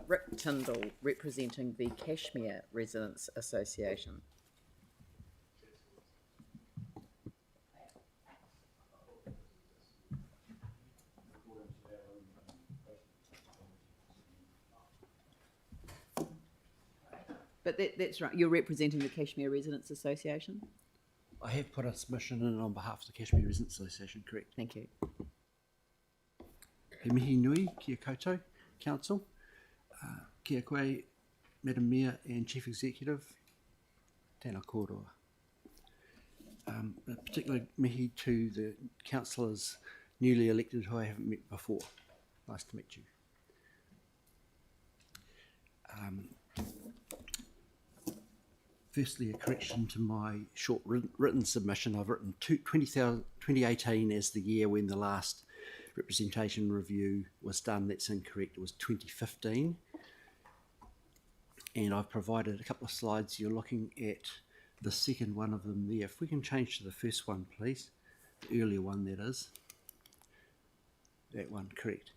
Rick Tindall, representing the Cashmere Residents Association. But that's right, you're representing the Cashmere Residents Association? I have put a submission in on behalf of the Cashmere Residents Association, correct? Thank you. He mihi nui, kia koutou, Council, kia koe, Madam Mayor and Chief Executive, tēnā kōrua. A particular mihi to the councillors newly elected who I haven't met before. Nice to meet you. Firstly, a correction to my short written submission. I've written 2018 as the year when the last representation review was done. That's incorrect. It was 2015. And I've provided a couple of slides. You're looking at the second one of them there. If we can change to the first one, please. The earlier one, that is. That one, correct.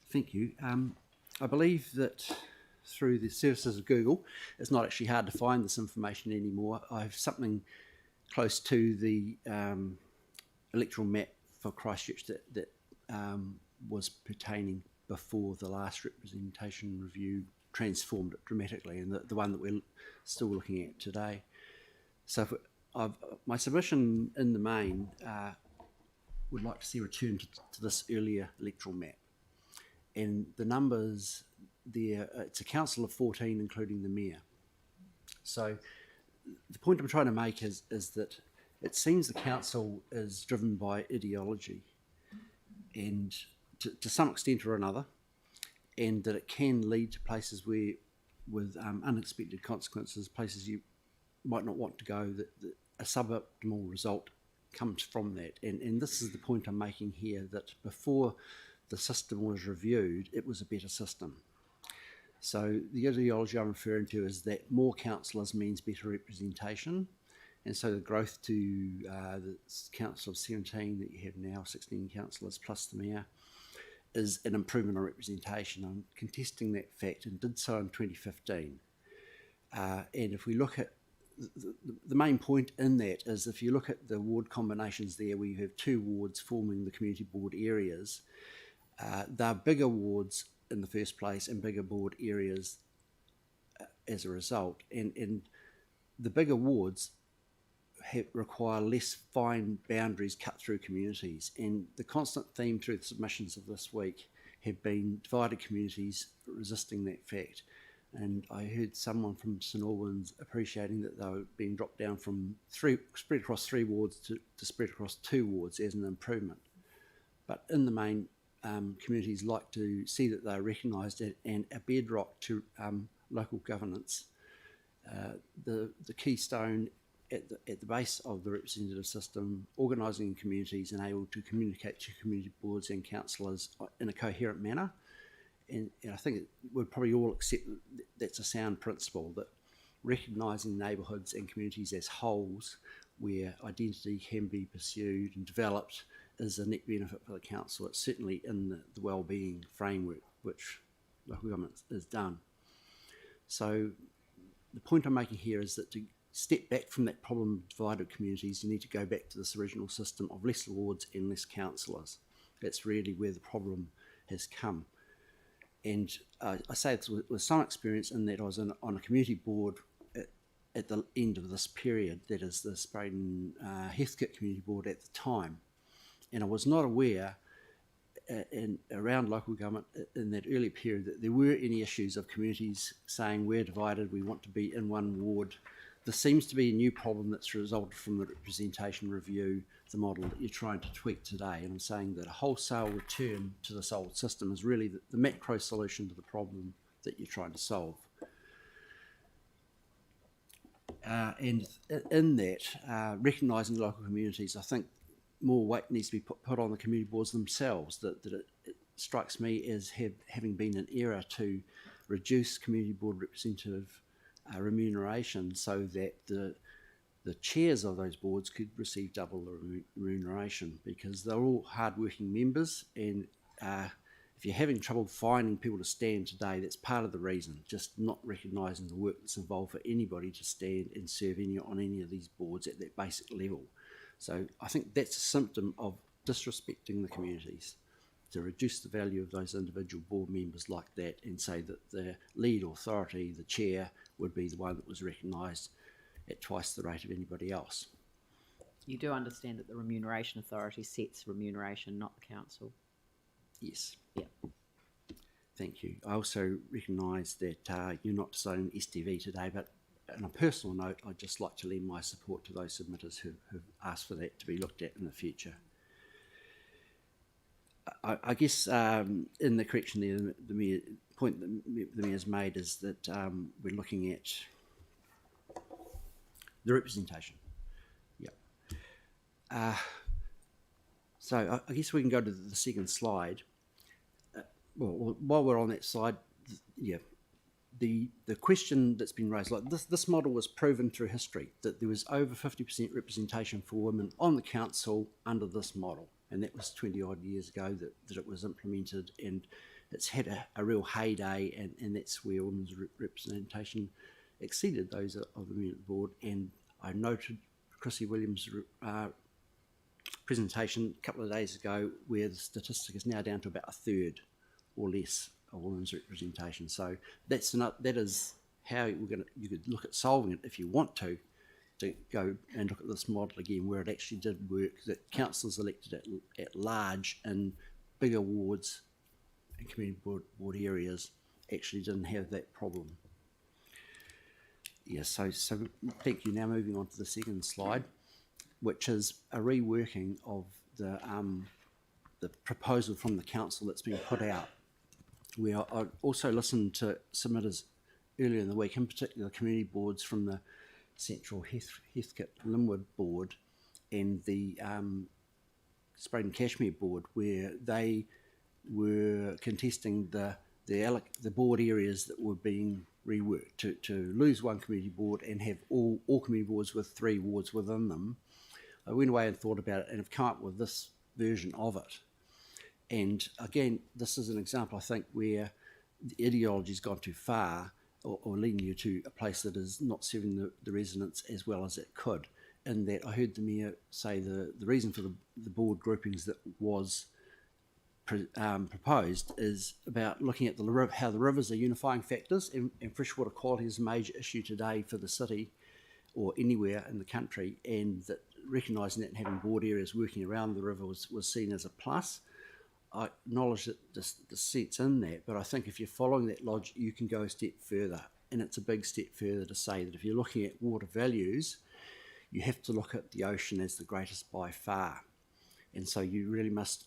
Thank you. I believe that through the services of Google, it's not actually hard to find this information anymore. I have something close to the electoral map for Christchurch that was pertaining before the last representation review transformed it dramatically, and the one that we're still looking at today. So my submission in the main would like to see returned to this earlier electoral map. And the numbers there, it's a council of 14, including the mayor. So the point I'm trying to make is that it seems the council is driven by ideology, and to some extent or another, and that it can lead to places where, with unexpected consequences, places you might not want to go, that a suboptimal result comes from that. And this is the point I'm making here, that before the system was reviewed, it was a better system. So the ideology I'm referring to is that more councillors means better representation, and so the growth to the council of 17 that you have now, 16 councillors plus the mayor, is an improvement on representation. I'm contesting that fact and did so in 2015. And if we look at the main point in that is, if you look at the ward combinations there, where you have two wards forming the community board areas, they're bigger wards in the first place and bigger board areas as a result. And the bigger wards require less fine boundaries cut through communities. And the constant theme through the submissions of this week have been divided communities resisting that fact. And I heard someone from St Albans appreciating that they were being dropped down from spread across 3 wards to spread across 2 wards as an improvement. But in the main, communities like to see that they're recognised and a bedrock to local governance. The keystone at the base of the representative system, organising communities and able to communicate to community boards and councillors in a coherent manner. And I think we'd probably all accept that's a sound principle, that recognising neighbourhoods and communities as wholes where identity can be pursued and developed is a net benefit for the council. It's certainly in the wellbeing framework which local government has done. So the point I'm making here is that to step back from that problem of divided communities, you need to go back to this original system of less wards and less councillors. That's really where the problem has come. And I say this with some experience in that I was on a community board at the end of this period, that is the Spraden Heathcote Community Board at the time. And I was not aware around local government in that early period that there were any issues of communities saying we're divided, we want to be in one ward. There seems to be a new problem that's resulted from the representation review, the model that you're trying to tweak today. And I'm saying that a wholesale return to this old system is really the macro solution to the problem that you're trying to solve. And in that, recognising local communities, I think more weight needs to be put on the community boards themselves. That it strikes me as having been an error to reduce community board representative remuneration so that the chairs of those boards could receive double the remuneration, because they're all hard-working members, and if you're having trouble finding people to stand today, that's part of the reason, just not recognising the work that's involved for anybody to stand and serve on any of these boards at that basic level. So I think that's a symptom of disrespecting the communities, to reduce the value of those individual board members like that and say that the lead authority, the chair, would be the one that was recognised at twice the rate of anybody else. You do understand that the Remuneration Authority sets remuneration, not the council? Yes. Yeah. Thank you. I also recognise that you're not deciding STV today, but on a personal note, I'd just like to lend my support to those submitters who've asked for that to be looked at in the future. I guess in the correction there, the point that the Mayor's made is that we're looking at the representation. Yeah. So I guess we can go to the second slide. Well, while we're on that slide, yeah, the question that's been raised, like this model was proven through history, that there was over 50% representation for women on the council under this model. And that was 20 odd years ago that it was implemented, and it's had a real heyday, and that's where women's representation exceeded those of the Unit Board. And I noted Chrissy Williams' presentation a couple of days ago where the statistic is now down to about a third or less of women's representation. So that is how you could look at solving it if you want to go and look at this model again, where it actually did work, that councillors elected at large in bigger wards and community board areas actually didn't have that problem. Yeah, so thank you. Now moving on to the second slide, which is a reworking of the proposal from the council that's been put out. Where I also listened to submitters earlier in the week, in particular community boards from the Central Heathcote Linwood Board and the Spraden Cashmere Board, where they were contesting the board areas that were being reworked to lose one community board and have all community boards with 3 wards within them. I went away and thought about it and have come up with this version of it. And again, this is an example, I think, where the ideology's gone too far, or leading you to a place that is not serving the residents as well as it could. In that I heard the Mayor say the reason for the board groupings that was proposed is about looking at how the rivers are unifying factors, and freshwater quality is a major issue today for the city or anywhere in the country, and that recognising that and having board areas working around the river was seen as a plus. I acknowledge that the set's in that, but I think if you're following that logic, you can go a step further. And it's a big step further to say that if you're looking at water values, you have to look at the ocean as the greatest by far. And so you really must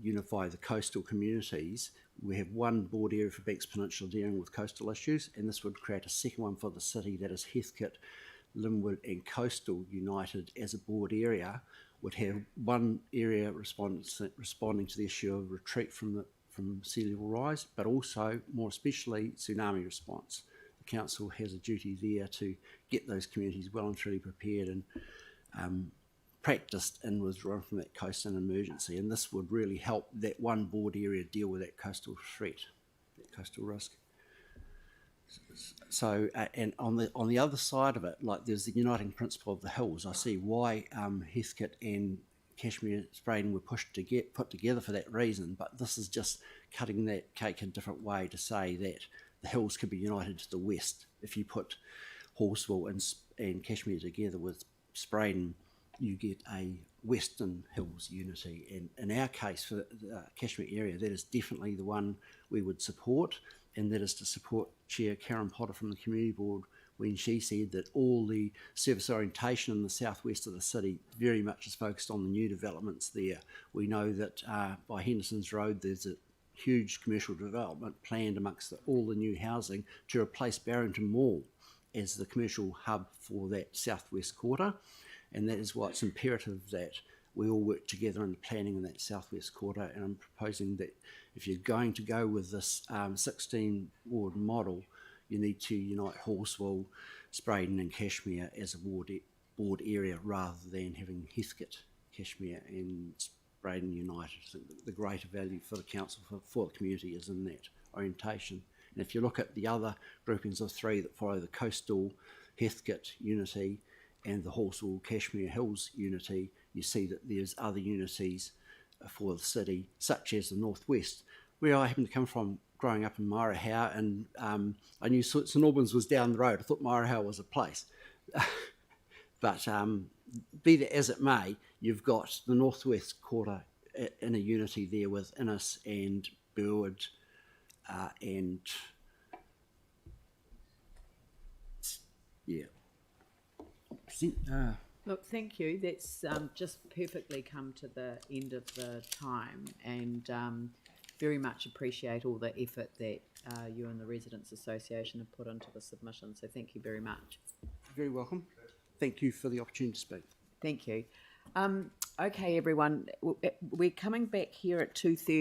unify the coastal communities. We have one board area for Banks Peninsula dealing with coastal issues, and this would create a second one for the city, that is Heathcote, Linwood and Coastal united as a board area, would have one area responding to the issue of retreat from sea level rise, but also, more especially, tsunami response. The council has a duty there to get those communities well and truly prepared and practiced in withdrawing from that coast in emergency. And this would really help that one board area deal with that coastal threat, that coastal risk. So, and on the other side of it, like there's the uniting principle of the hills. I see why Heathcote and Cashmere Spraden were put together for that reason, but this is just cutting that cake a different way to say that the hills could be united to the west. If you put Horseville and Cashmere together with Spraden, you get a Western Hills unity. And in our case, for the Cashmere area, that is definitely the one we would support, and that is to support Chair Karen Potter from the Community Board when she said that all the service orientation in the southwest of the city very much is focused on the new developments there. We know that by Henderson's Road there's a huge commercial development planned amongst all the new housing to replace Barrington Mall as the commercial hub for that southwest quarter, and that is why it's imperative that we all work together in the planning in that southwest quarter. And I'm proposing that if you're going to go with this 16 ward model, you need to unite Horseville, Spraden and Cashmere as a board area rather than having Heathcote, Cashmere and Braden United. I think the greater value for the council, for the community, is in that orientation. And if you look at the other groupings of three that follow the coastal Heathcote unity and the Horsell Cashmere Hills unity, you see that there's other unities for the city, such as the Northwest, where I happen to come from growing up in Marahau, and I knew St Albans was down the road. I thought Marahau was a place. But be that as it may, you've got the Northwest Quarter in a unity there with Innis and Burwood and yeah. Look, thank you. That's just perfectly come to the end of the time, and very much appreciate all the effort that you and the Residents Association have put into the submission. So thank you very much. Very welcome. Thank you for the opportunity to speak. Thank you. Okay, everyone, we're coming back here at 2:30.